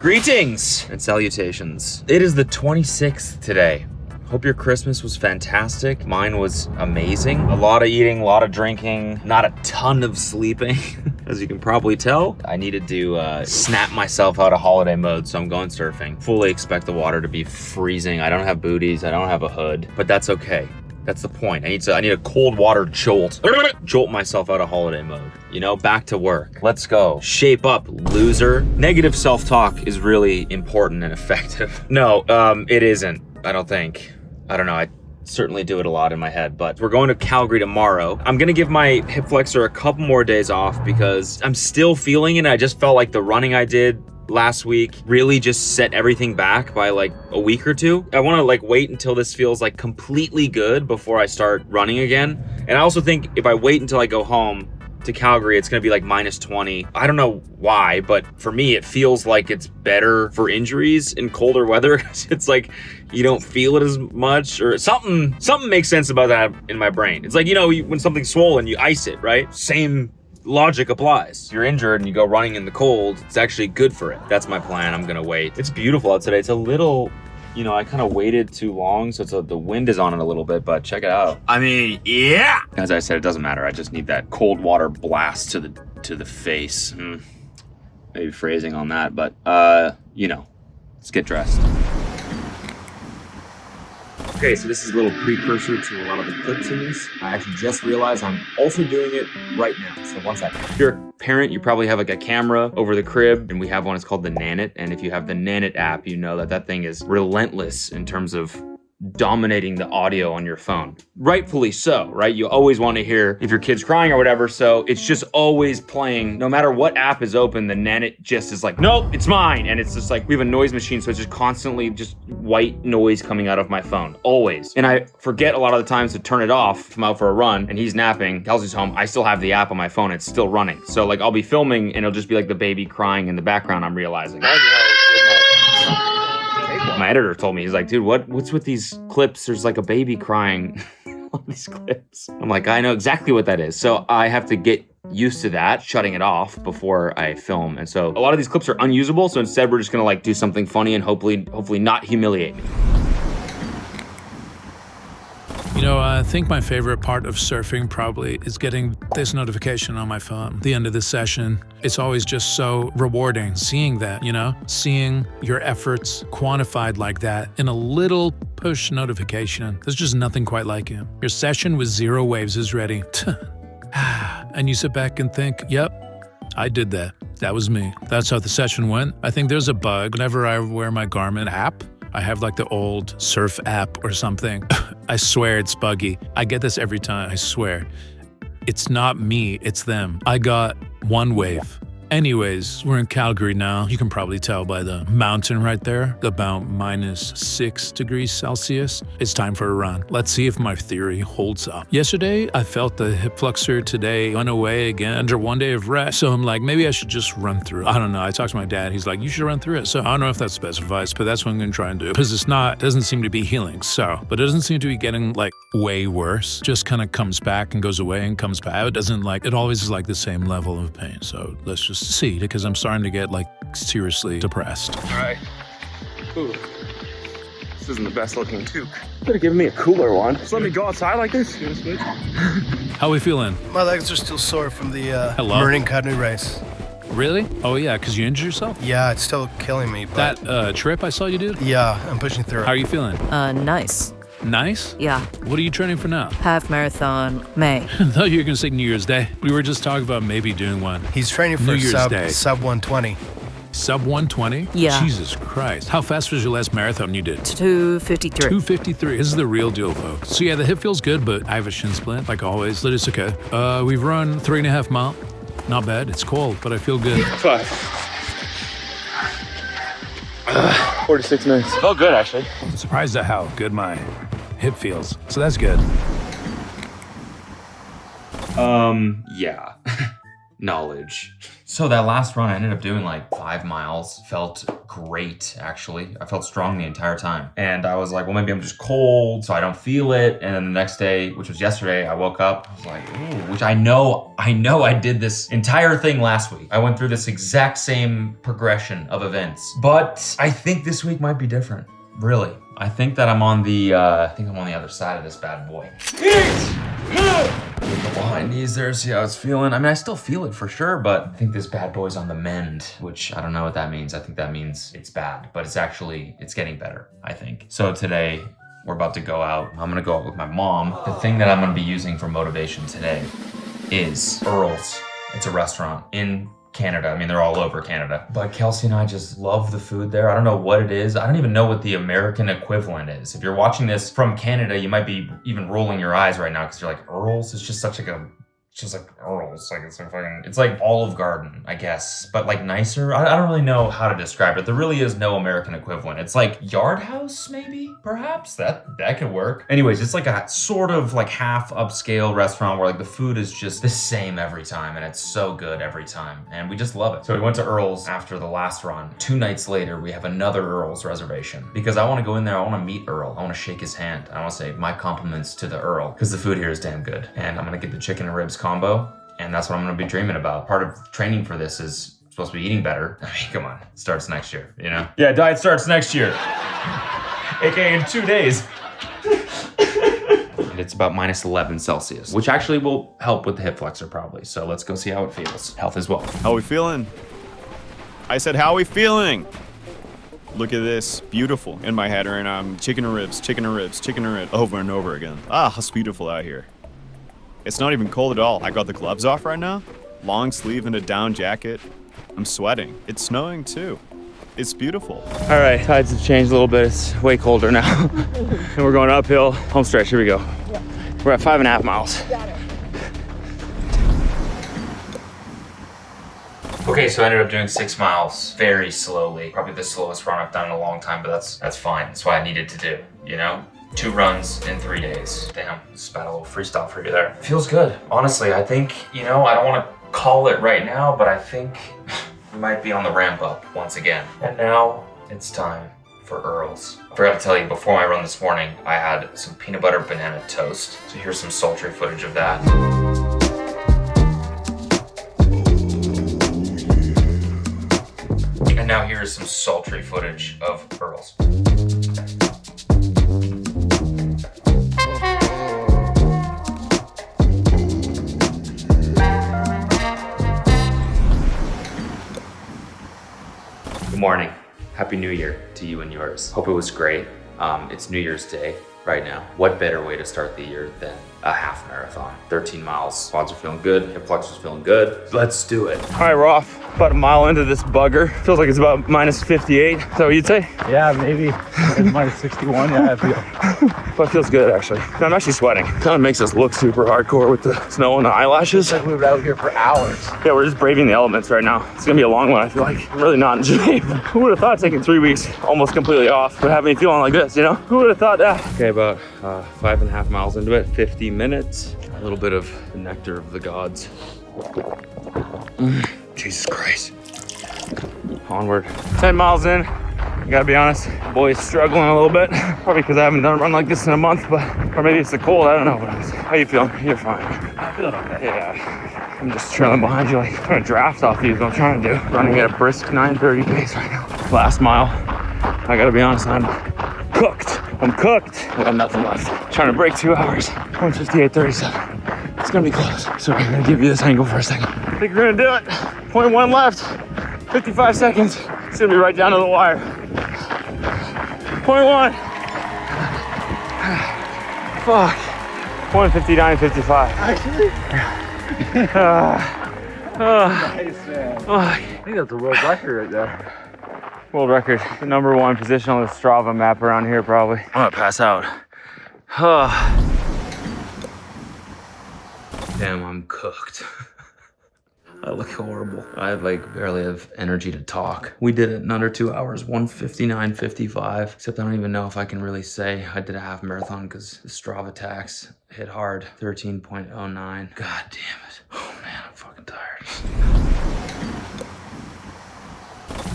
Greetings and salutations. It is the 26th today. Hope your Christmas was fantastic. Mine was amazing. A lot of eating, a lot of drinking, not a ton of sleeping. As you can probably tell, I needed to snap myself out of holiday mode, so I'm going surfing. Fully expect the water to be freezing. I don't have booties, I don't have a hood, but that's okay. That's the point. I need a cold water jolt. Jolt myself out of holiday mode. You know, back to work. Let's go. Shape up, loser. Negative self-talk is really important and effective. No, it isn't, I don't think. I don't know, I certainly do it a lot in my head, but we're going to Calgary tomorrow. I'm gonna give my hip flexor a couple more days off because I'm still feeling it. I just felt like the running I did last week really just set everything back by like a week or two. I want to like wait until this feels like completely good before I start running again. And I also think if I wait until I go home to Calgary, it's going to be like -20. I don't know why, but for me, it feels like it's better for injuries in colder weather. It's like you don't feel it as much, or something makes sense about that in my brain. It's like, you know, when something's swollen, you ice it, right? Same logic applies. If you're injured and you go running in the cold, it's actually good for it. That's my plan. I'm gonna wait. It's beautiful out today. It's a little, you know, I kind of waited too long, so the wind is on it a little bit, but check it out. I mean, yeah! As I said, it doesn't matter. I just need that cold water blast to the face. Maybe phrasing on that, but you know, let's get dressed. Okay, so this is a little precursor to a lot of the clips in this. I actually just realized I'm also doing it right now, so one second. If you're a parent, you probably have like a camera over the crib, and we have one, it's called the Nanit, and if you have the Nanit app, you know that thing is relentless in terms of dominating the audio on your phone. Rightfully so, right? You always want to hear if your kid's crying or whatever, so it's just always playing. No matter what app is open, the Nanit just is like, nope, it's mine. And it's just like, we have a noise machine, so it's just constantly just white noise coming out of my phone, always. And I forget a lot of the times to turn it off, come out for a run, and he's napping, Kelsey's home, I still have the app on my phone, it's still running. So like, I'll be filming and it'll just be like the baby crying in the background, I'm realizing. My editor told me, he's like, dude, what's with these clips? There's like a baby crying on these clips. I'm like, I know exactly what that is. So I have to get used to that, shutting it off before I film. And so a lot of these clips are unusable. So instead we're just gonna like do something funny and hopefully not humiliate me. You know, I think my favorite part of surfing probably is getting this notification on my phone at the end of the session. It's always just so rewarding seeing that, you know, seeing your efforts quantified like that in a little push notification. There's just nothing quite like it. Your session with 0 waves is ready. And you sit back and think, yep, I did that. That was me. That's how the session went. I think there's a bug. Whenever I wear my Garmin app, I have like the old surf app or something. I swear it's buggy. I get this every time, I swear. It's not me, it's them. I got 1 wave. Anyways, we're in Calgary now. You can probably tell by the mountain right there, about -6 degrees Celsius. It's time for a run. Let's see if my theory holds up. Yesterday, I felt the hip flexor. Today went away again under 1 day of rest. So I'm like, maybe I should just run through it. I don't know. I talked to my dad. He's like, you should run through it. So I don't know if that's the best advice, but that's what I'm going to try and do. Because it doesn't seem to be healing. But it doesn't seem to be getting like way worse. Just kind of comes back and goes away and comes back. It always is like the same level of pain. So let's just see, because I'm starting to get like seriously depressed. All right. Ooh. This isn't the best looking toque. Could have given me a cooler one. Just let me go outside like this. How are we feeling? My legs are still sore from the Marine Academy race. Really? Oh yeah, because you injured yourself? Yeah, it's still killing me. But that trip I saw you do? Yeah, I'm pushing through it. How are you feeling? Nice. Nice? Yeah. What are you training for now? Half marathon, May. I thought you were going to say New Year's Day. We were just talking about maybe doing one. He's training for New Year's Day. sub 120. Sub 120? Yeah. Jesus Christ. How fast was your last marathon you did? 2:53. 2:53. This is the real deal, folks. So yeah, the hip feels good, but I have a shin splint, like always. But it's okay. We've run 3.5 miles. Not bad. It's cold, but I feel good. 46 minutes. Felt good, actually. I'm surprised at how good my hip feels. So that's good. Yeah. Knowledge. So that last run, I ended up doing like 5 miles. Felt great, actually. I felt strong the entire time. And I was like, well, maybe I'm just cold, so I don't feel it. And then the next day, which was yesterday, I woke up, I was like, ooh, which I know I did this entire thing last week. I went through this exact same progression of events. But I think this week might be different, really. I think that I'm on the other side of this bad boy. Behind knees there, see how it's feeling. I mean, I still feel it for sure, but I think this bad boy's on the mend, which I don't know what that means. I think that means it's bad, but it's getting better, I think. So today, we're about to go out. I'm gonna go out with my mom. The thing that I'm gonna be using for motivation today is Earl's. It's a restaurant in Canada. I mean, they're all over Canada. But Kelsey and I just love the food there. I don't know what it is. I don't even know what the American equivalent is. If you're watching this from Canada, you might be even rolling your eyes right now because you're like, Earl's? It's just such like a... It's just like Earl's, like it's like Olive Garden, I guess, but like nicer. I don't really know how to describe it. There really is no American equivalent. It's like Yard House, maybe, perhaps that could work. Anyways, it's like a sort of like half upscale restaurant where like the food is just the same every time, and it's so good every time, and we just love it. So we went to Earl's after the last run. 2 nights later, we have another Earl's reservation because I want to go in there. I want to meet Earl. I want to shake his hand. I want to say my compliments to the Earl because the food here is damn good, and I'm gonna get the chicken and ribs combo, and that's what I'm gonna be dreaming about. Part of training for this is supposed to be eating better. I mean, come on, it starts next year, you know? Yeah, diet starts next year. AKA in 2 days. And it's about -11 Celsius, which actually will help with the hip flexor probably. So let's go see how it feels. Health as well. How we feeling? I said, how we feeling? Look at this, beautiful. In my head right now, I'm chicken and ribs, chicken and ribs, chicken and ribs, over and over again. Ah, it's beautiful out here. It's not even cold at all. I got the gloves off right now. Long sleeve and a down jacket. I'm sweating. It's snowing too. It's beautiful. All right, tides have changed a little bit. It's way colder now. And we're going uphill. Home stretch, here we go. Yeah. We're at 5.5 miles. Got it. Okay, so I ended up doing 6 miles very slowly. Probably the slowest run I've done in a long time, but that's fine. That's what I needed to do, you know? 2 runs in 3 days. Damn, spat a little freestyle for you there. Feels good. Honestly, I think, you know, I don't want to call it right now, but I think we might be on the ramp up once again. And now it's time for Earl's. I forgot to tell you, before my run this morning, I had some peanut butter banana toast. So here's some sultry footage of that. And now here's some sultry footage of Earl's. Good morning. Happy New Year to you and yours. Hope it was great. It's New Year's Day right now. What better way to start the year than a half marathon? 13 miles. Quads are feeling good. Hip flexors feeling good. Let's do it. All right, we're off. About a mile into this bugger. Feels like it's about -58. Is that what you'd say? Yeah, maybe. It's -61. Yeah, I feel. But it feels good, actually. I'm actually sweating. Kind of makes us look super hardcore with the snow and the eyelashes. Like we were out here for hours. Yeah, we're just braving the elements right now. It's gonna be a long one, I feel like. I'm really not in shape. Who would have thought taking 3 weeks almost completely off would have me feeling like this, you know? Who would have thought that? Okay, about 5.5 miles into it, 50 minutes. A little bit of the nectar of the gods. Jesus Christ. Onward. 10 miles in. I gotta be honest, the boy's struggling a little bit. Probably because I haven't done a run like this in a month, but or maybe it's the cold, I don't know. But how you feeling? You're fine. I'm feeling okay. Yeah. I'm just trailing behind you, like trying to draft off you is what I'm trying to do. Running at a brisk 9:30 pace right now. Last mile. I gotta be honest, I'm cooked. I'm cooked. I got nothing left. Trying to break 2 hours. 1:58:37. It's gonna be close. So I'm gonna give you this angle for a second. I think we're gonna do it. 0.1 left. 55 seconds. It's gonna be right down to the wire. 0.1. Fuck. 1:59:55. Actually? Nice, man. I think that's a world record right there. World record. The #1 position on the Strava map around here, probably. I'm gonna pass out. Damn, I'm cooked. I look horrible. I barely have energy to talk. We did it in under 2 hours, 1:59:55. Except I don't even know if I can really say I did a half marathon because the Strava tax hit hard. 13.09. God damn it. Oh man, I'm fucking tired.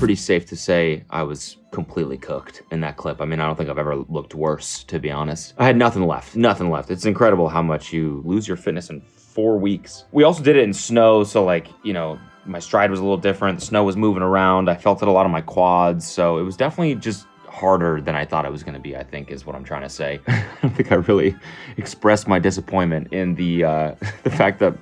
pretty safe to say I was completely cooked in that clip. I mean, I don't think I've ever looked worse, to be honest. I had nothing left, nothing left. It's incredible how much you lose your fitness in 4 weeks. We also did it in snow, so like, you know, my stride was a little different. The snow was moving around. I felt it a lot on my quads, so it was definitely just harder than I thought it was going to be, I think is what I'm trying to say. I don't think I really expressed my disappointment in the the fact that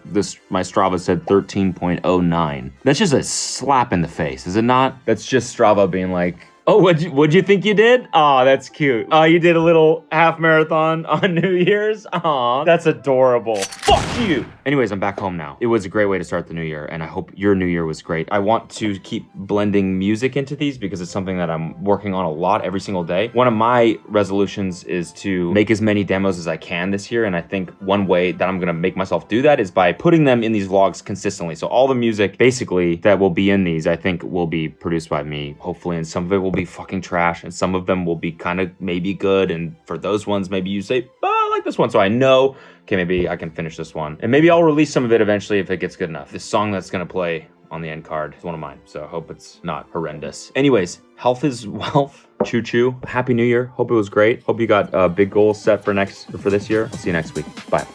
my Strava said 13.09. That's just a slap in the face, is it not? That's just Strava being like, oh, what'd you think you did? Aw, that's cute. Oh, you did a little half marathon on New Year's? Aw, that's adorable. Fuck you! Anyways, I'm back home now. It was a great way to start the new year, and I hope your new year was great. I want to keep blending music into these because it's something that I'm working on a lot every single day. One of my resolutions is to make as many demos as I can this year, and I think one way that I'm gonna make myself do that is by putting them in these vlogs consistently. So all the music, basically, that will be in these, I think will be produced by me, hopefully, and some of it will be fucking trash, and some of them will be kind of maybe good, and for those ones, maybe you say, oh, I like this one, so I know, okay, maybe I can finish this one. And maybe I'll release some of it eventually if it gets good enough. This song that's gonna play on the end card is one of mine, so I hope it's not horrendous. Anyways, health is wealth. Choo choo. Happy New Year. Hope it was great. Hope you got big goals set for this year. I'll see you next week. Bye.